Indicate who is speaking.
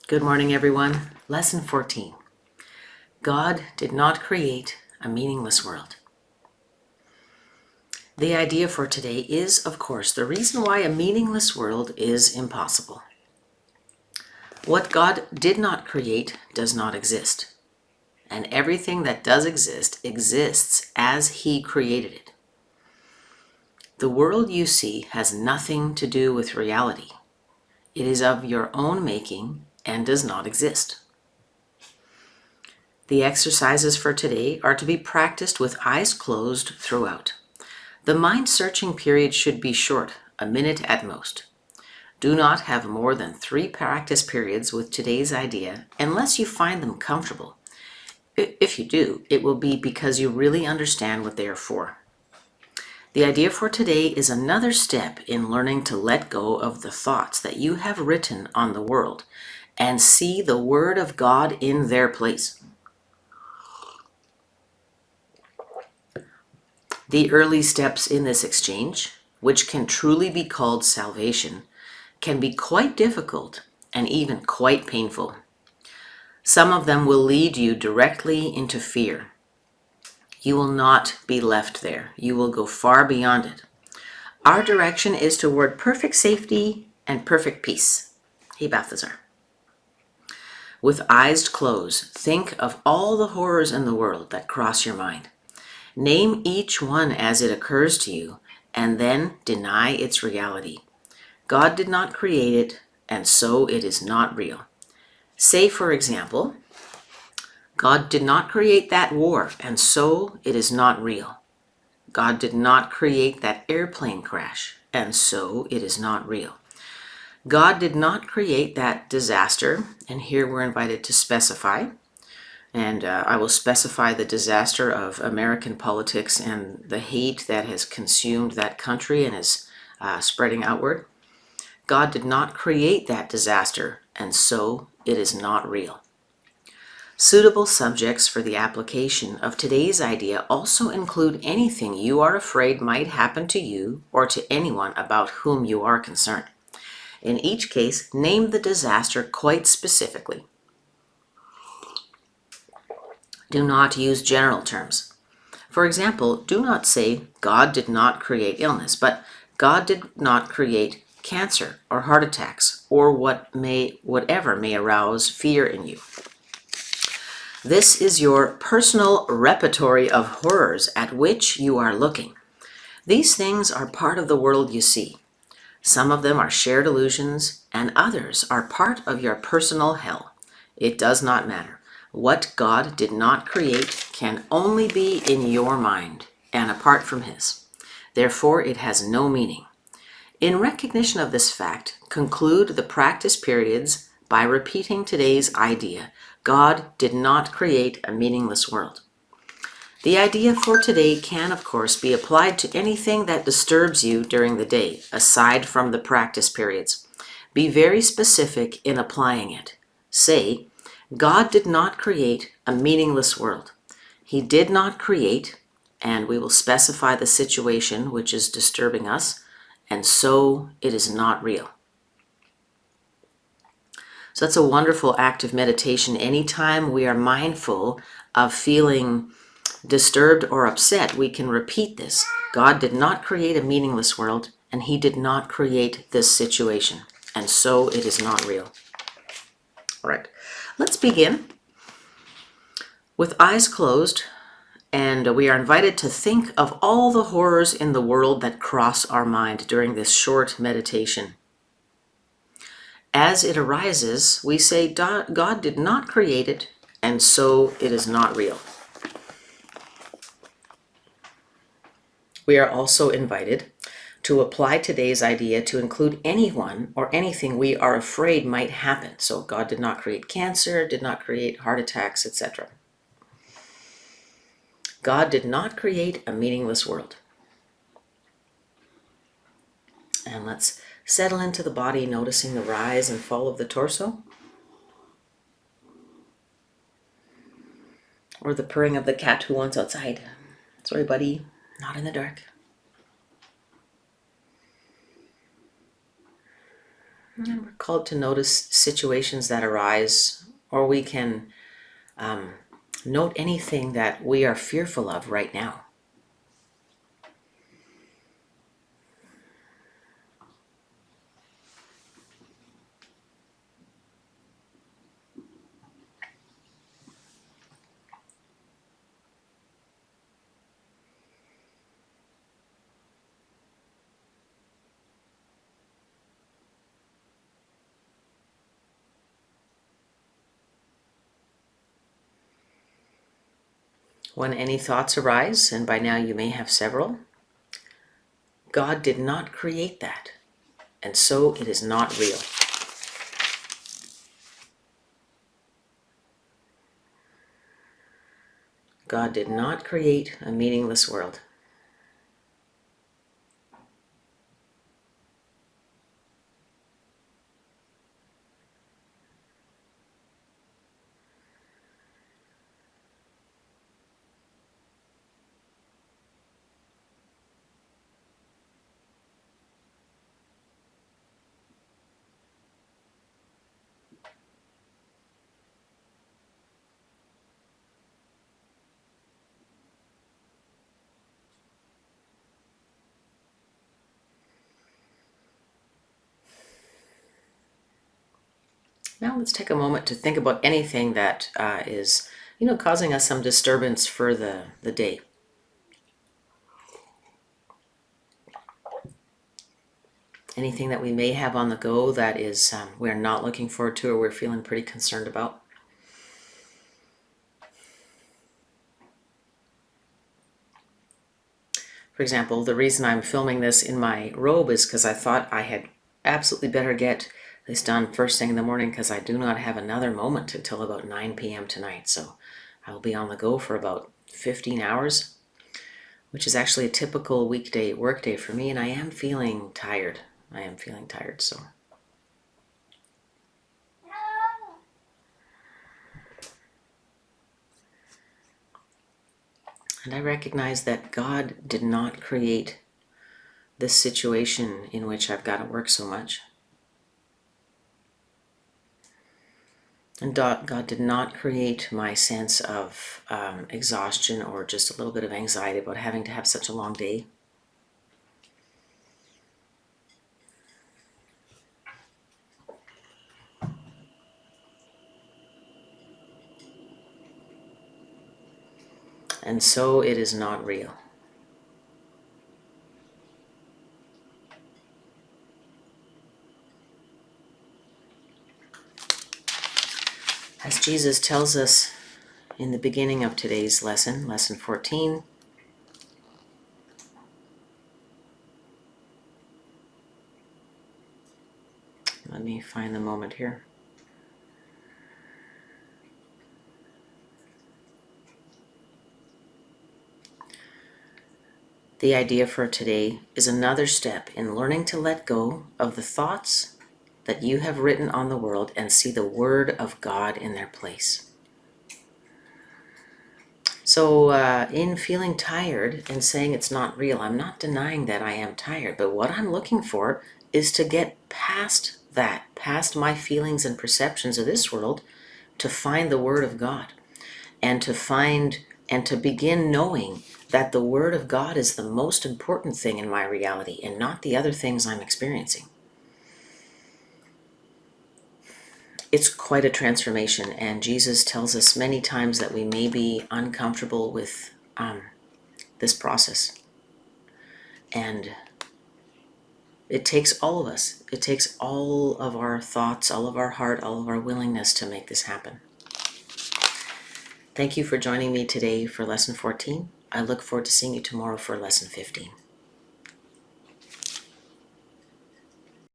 Speaker 1: Good morning, everyone. Lesson 14. God did not create a meaningless world. The idea for today is, of course, the reason why a meaningless world is impossible. What God did not create does not exist. And everything that does exist exists as He created it. The world you see has nothing to do with reality. It is of your own making and does not exist. The exercises for today are to be practiced with eyes closed throughout. The mind-searching period should be short, a minute at most. Do not have more than 3 practice periods with today's idea unless you find them comfortable. If you do, it will be because you really understand what they are for. The idea for today is another step in learning to let go of the thoughts that you have written on the world and see the Word of God in their place. The early steps in this exchange, which can truly be called salvation, can be quite difficult and even quite painful. Some of them will lead you directly into fear. You will not be left there. You will go far beyond it. Our direction is toward perfect safety and perfect peace. Hey, Balthazar. With eyes closed, think of all the horrors in the world that cross your mind. Name each one as it occurs to you, and then deny its reality. God did not create it, and so it is not real. Say, for example, God did not create that war, and so it is not real. God did not create that airplane crash, and so it is not real. God did not create that disaster, and here we're invited to specify. And I will specify the disaster of American politics and the hate that has consumed that country and is spreading outward. God did not create that disaster, and so it is not real. Suitable subjects for the application of today's idea also include anything you are afraid might happen to you or to anyone about whom you are concerned. In each case, name the disaster quite specifically. Do not use general terms. For example, do not say, God did not create illness, but God did not create cancer or heart attacks or whatever may arouse fear in you. This is your personal repertory of horrors at which you are looking. These things are part of the world you see. Some of them are shared illusions, and others are part of your personal hell. It does not matter. What God did not create can only be in your mind and apart from His. Therefore, it has no meaning. In recognition of this fact, conclude the practice periods by repeating today's idea. God did not create a meaningless world. The idea for today can, of course, be applied to anything that disturbs you during the day, aside from the practice periods. Be very specific in applying it. Say, God did not create a meaningless world. He did not create, and we will specify the situation which is disturbing us, and so it is not real. So that's a wonderful act of meditation. Anytime we are mindful of feeling disturbed or upset, we can repeat this. God did not create a meaningless world, and He did not create this situation, and so it is not real. All right, let's begin with eyes closed, and we are invited to think of all the horrors in the world that cross our mind during this short meditation. As it arises, we say, God did not create it, and so it is not real. We are also invited to apply today's idea to include anyone or anything we are afraid might happen. So God did not create cancer, did not create heart attacks, etc. God did not create a meaningless world. And let's settle into the body, noticing the rise and fall of the torso, or the purring of the cat who wants outside. Sorry, buddy, not in the dark. And we're called to notice situations that arise, or we can note anything that we are fearful of right now. When any thoughts arise, and by now you may have several, God did not create that, and so it is not real. God did not create a meaningless world. Now let's take a moment to think about anything that is, causing us some disturbance for the day. Anything that we may have on the go that is we're not looking forward to, or we're feeling pretty concerned about. For example, the reason I'm filming this in my robe is because I thought I had absolutely better get this done first thing in the morning, because I do not have another moment until about 9 p.m. tonight. So I'll be on the go for about 15 hours, which is actually a typical weekday workday for me, and I am feeling tired. So. And I recognize that God did not create this situation in which I've got to work so much. And God did not create my sense of exhaustion or just a little bit of anxiety about having to have such a long day. And so it is not real. As Jesus tells us in the beginning of today's lesson, lesson 14, let me find the moment here. The idea for today is another step in learning to let go of the thoughts that you have written on the world and see the Word of God in their place. So in feeling tired and saying it's not real, I'm not denying that I am tired, but what I'm looking for is to get past that, past my feelings and perceptions of this world, to find the Word of God, and to begin knowing that the Word of God is the most important thing in my reality and not the other things I'm experiencing. It's quite a transformation, and Jesus tells us many times that we may be uncomfortable with this process. And it takes all of us. It takes all of our thoughts, all of our heart, all of our willingness to make this happen. Thank you for joining me today for Lesson 14. I look forward to seeing you tomorrow for Lesson 15.